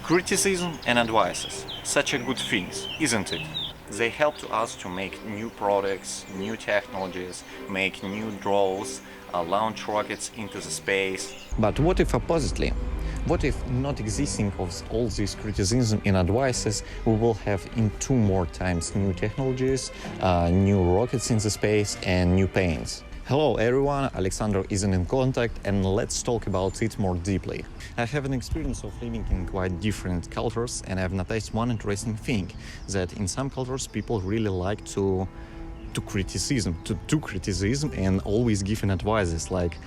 Criticism and advices, such a good things, isn't it? They help to us to make new products, new technologies, make new draws, launch rockets into the space. But what if oppositely? What if not existing of all this criticism and advices, we will have in 2 more times new technologies, new rockets in the space and new planes? Hello everyone, Alexandr is in contact and let's talk about it more deeply. I have an experience of living in quite different cultures and I've noticed one interesting thing, that in some cultures people really like to do criticism and always giving advices, like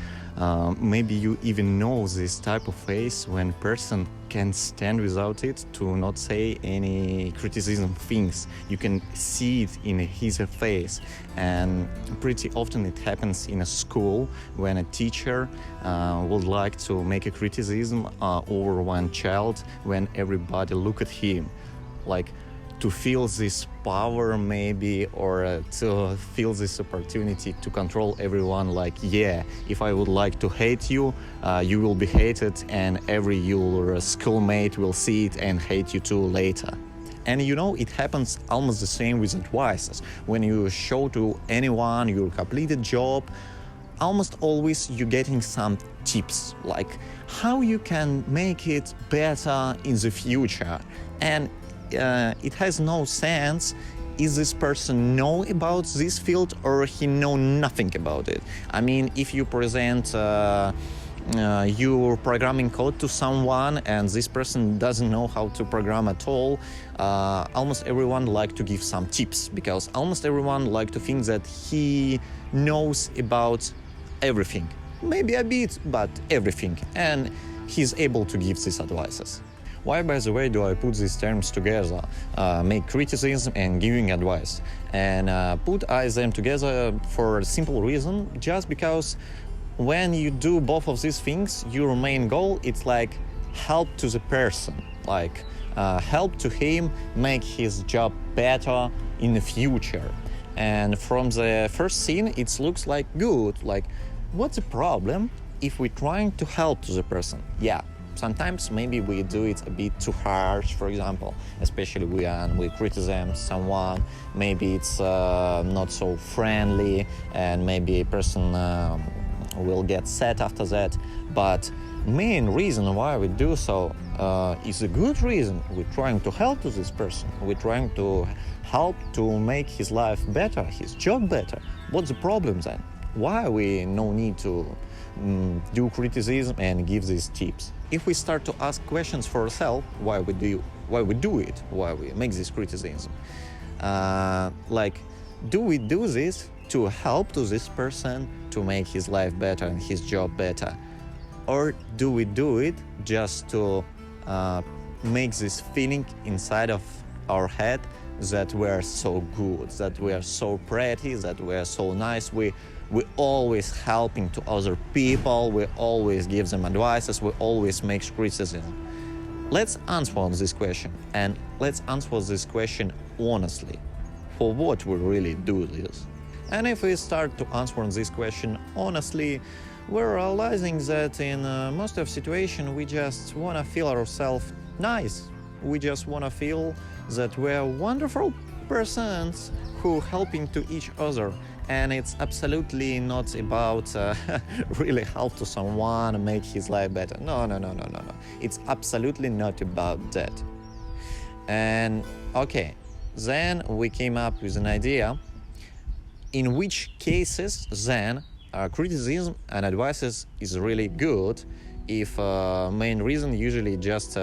maybe you even know this type of face when person can stand without it to not say any criticism things. You can see it in his face, and pretty often it happens in a school when a teacher would like to make a criticism over one child, when everybody look at him, like to feel this power maybe, or to feel this opportunity to control everyone, like, yeah, if I would like to hate you, you will be hated, and every your schoolmate will see it and hate you too later. And you know, it happens almost the same with advices. When you show to anyone your completed job, almost always you're getting some tips, like how you can make it better in the future. And it has no sense, is this person know about this field or he know nothing about it? I mean, if you present your programming code to someone and this person doesn't know how to program at all, almost everyone like to give some tips, because almost everyone like to think that he knows about everything. Maybe a bit, but everything. And he's able to give these advices. Why, by the way, do I put these terms together, make criticism and giving advice? And put them together for a simple reason, just because when you do both of these things, your main goal is like help to the person, like help to him make his job better in the future. And from the first scene, it looks like good, like what's the problem if we're trying to help to the person? Yeah. Sometimes maybe we do it a bit too harsh, for example, especially when we criticize someone. Maybe it's not so friendly and maybe a person will get sad after that. But main reason why we do so is a good reason. We're trying to help to this person. We're trying to help to make his life better, his job better. What's the problem then? Why we no need to do criticism and give these tips? If we start to ask questions for ourselves, why we do it, why we make this criticism, like, do we do this to help to this person to make his life better and his job better, or do we do it just to make this feeling inside of our head that we are so good, that we are so pretty, that we are so nice, we always helping to other people, we always give them advices, we always make criticism. Let's answer on this question, and let's answer this question honestly. For what we really do this? And if we start to answer on this question honestly, we're realizing that in most of situations we just want to feel ourselves nice. We just want to feel that we're wonderful persons who helping to each other. And it's absolutely not about really help to someone and make his life better. No. It's absolutely not about that. And okay, then we came up with an idea in which cases then criticism and advices is really good, if main reason usually just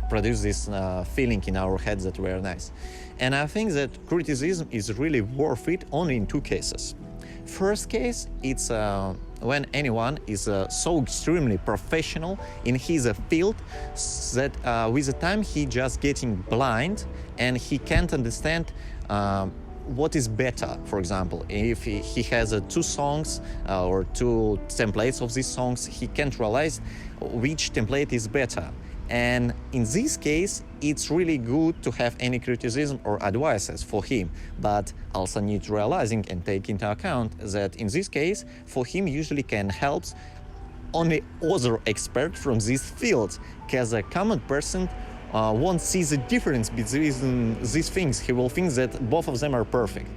produce this feeling in our heads that we're nice. And I think that criticism is really worth it only in 2 cases. First case, it's when anyone is so extremely professional in his field that with the time he just getting blind and he can't understand what is better. For example, if he has 2 songs or 2 templates of these songs, he can't realize which template is better. And in this case, it's really good to have any criticism or advices for him, but also need to realizing and take into account that in this case, for him usually can help only other expert from this field, because a common person won't see the difference between these things. He will think that both of them are perfect.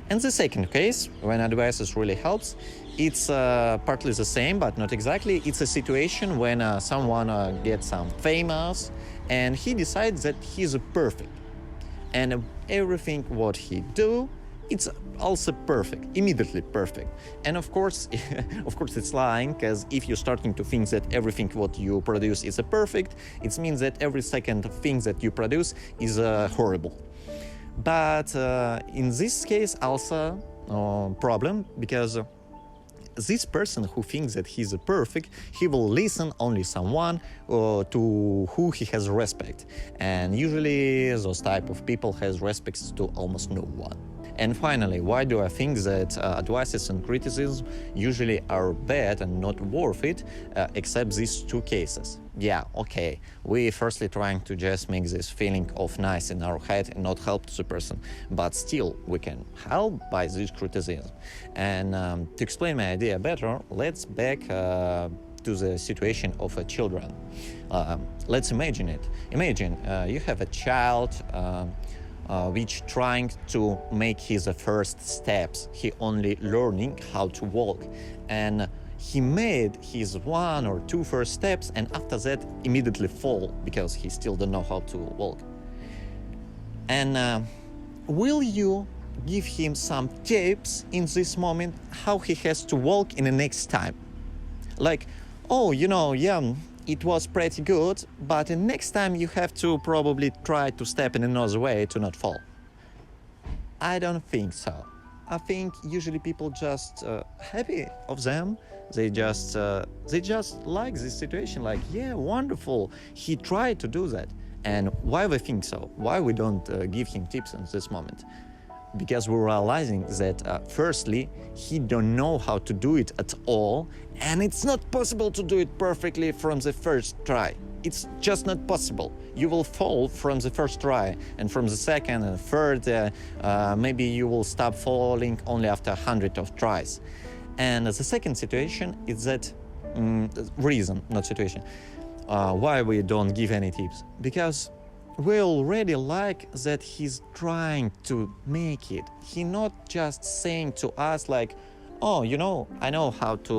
And the second case, when advices really helps, it's partly the same, but not exactly. It's a situation when someone gets some famous and he decides that he's perfect. And everything what he do, it's also perfect, immediately perfect. And of course, it's lying, because if you're starting to think that everything what you produce is perfect, it means that every second thing that you produce is horrible. But in this case also problem, because this person who thinks that he's perfect, he will listen only someone to who he has respect. And usually those type of people has respect to almost no one. And finally, why do I think that advices and criticism usually are bad and not worth it, except these two cases? Yeah, okay, we firstly trying to just make this feeling of nice in our head and not help to the person, but still we can help by this criticism. And to explain my idea better, let's back to the situation of children. Let's imagine it. Imagine you have a child which trying to make his first steps. He only learning how to walk, and he made his one or two first steps, and after that immediately fall because he still don't know how to walk. And will you give him some tips in this moment how he has to walk in the next time? Like, oh, yeah, it was pretty good, but the next time you have to probably try to step in another way to not fall. I don't think so. I think usually people just happy of them. They just like this situation. Like, yeah, wonderful. He tried to do that. And why we think so? Why we don't give him tips in this moment? Because we're realizing that firstly, he don't know how to do it at all, and it's not possible to do it perfectly from the first try. It's just not possible. You will fall from the first try, and from the second and third, maybe you will stop falling only after 100 of tries. And the second situation is that reason, not situation, why we don't give any tips. Because we already like that he's trying to make it. He not just saying to us like, oh, I know how to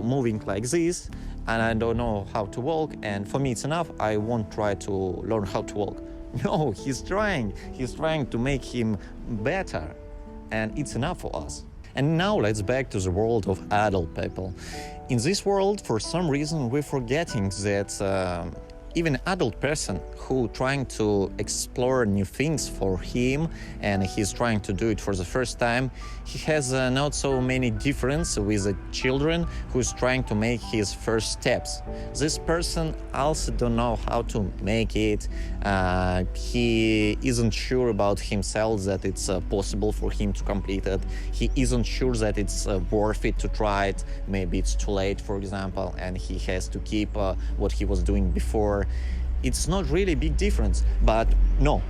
moving like this, and I don't know how to walk, and for me it's enough, I won't try to learn how to walk. No, he's trying to make him better, and it's enough for us. And now let's back to the world of adult people. In this world, for some reason, we're forgetting that even adult person who trying to explore new things for him, and he's trying to do it for the first time, he has not so many difference with the children who's trying to make his first steps. This person also don't know how to make it. He isn't sure about himself that it's possible for him to complete it. He isn't sure that it's worth it to try it. Maybe it's too late, for example, and he has to keep what he was doing before. It's not really big difference, but no,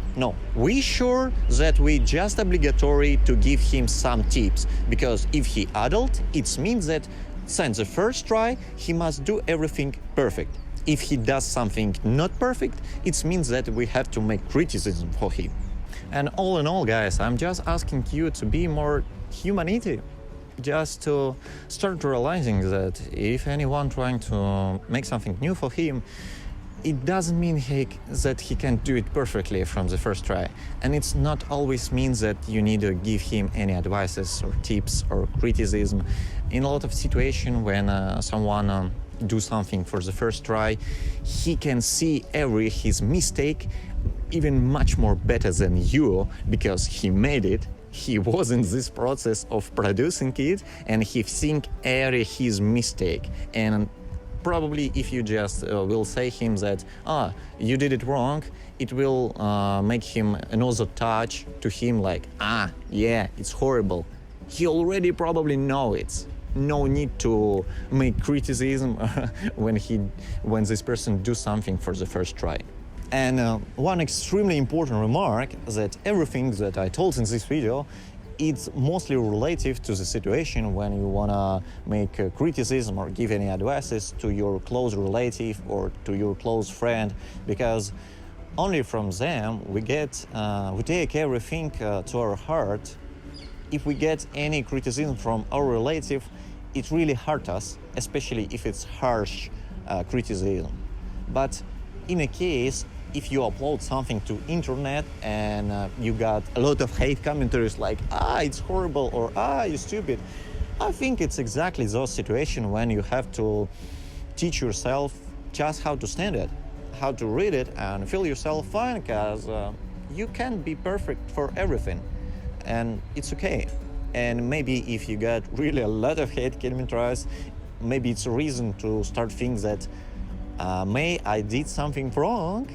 we sure that we just obligatory to give him some tips, because if he adult, it means that since the first try, he must do everything perfect. If he does something not perfect, it means that we have to make criticism for him. And all in all, guys, I'm just asking you to be more humanity, just to start realizing that if anyone trying to make something new for him, it doesn't mean that he can do it perfectly from the first try. And it's not always means that you need to give him any advices or tips or criticism. In a lot of situations when someone do something for the first try, he can see his mistake even much more better than you, because he made it. He was in this process of producing it, and he think his mistake. And probably if you just will say him that, you did it wrong, it will make him another touch to him like, yeah, it's horrible. He already probably know it. No need to make criticism when this person do something for the first try. And one extremely important remark, that everything that I told in this video, it's mostly relative to the situation when you wanna make a criticism or give any advices to your close relative or to your close friend, because only from them we take everything to our heart. If we get any criticism from our relative, it really hurts us, especially if it's harsh criticism. But in a case, if you upload something to internet and you got a lot of hate commentaries like, it's horrible, or you're stupid, I think it's exactly those situations when you have to teach yourself just how to stand it, how to read it and feel yourself fine, because you can't be perfect for everything, and it's okay. And maybe if you got really a lot of hate commentaries, maybe it's a reason to start thinking that I did something wrong.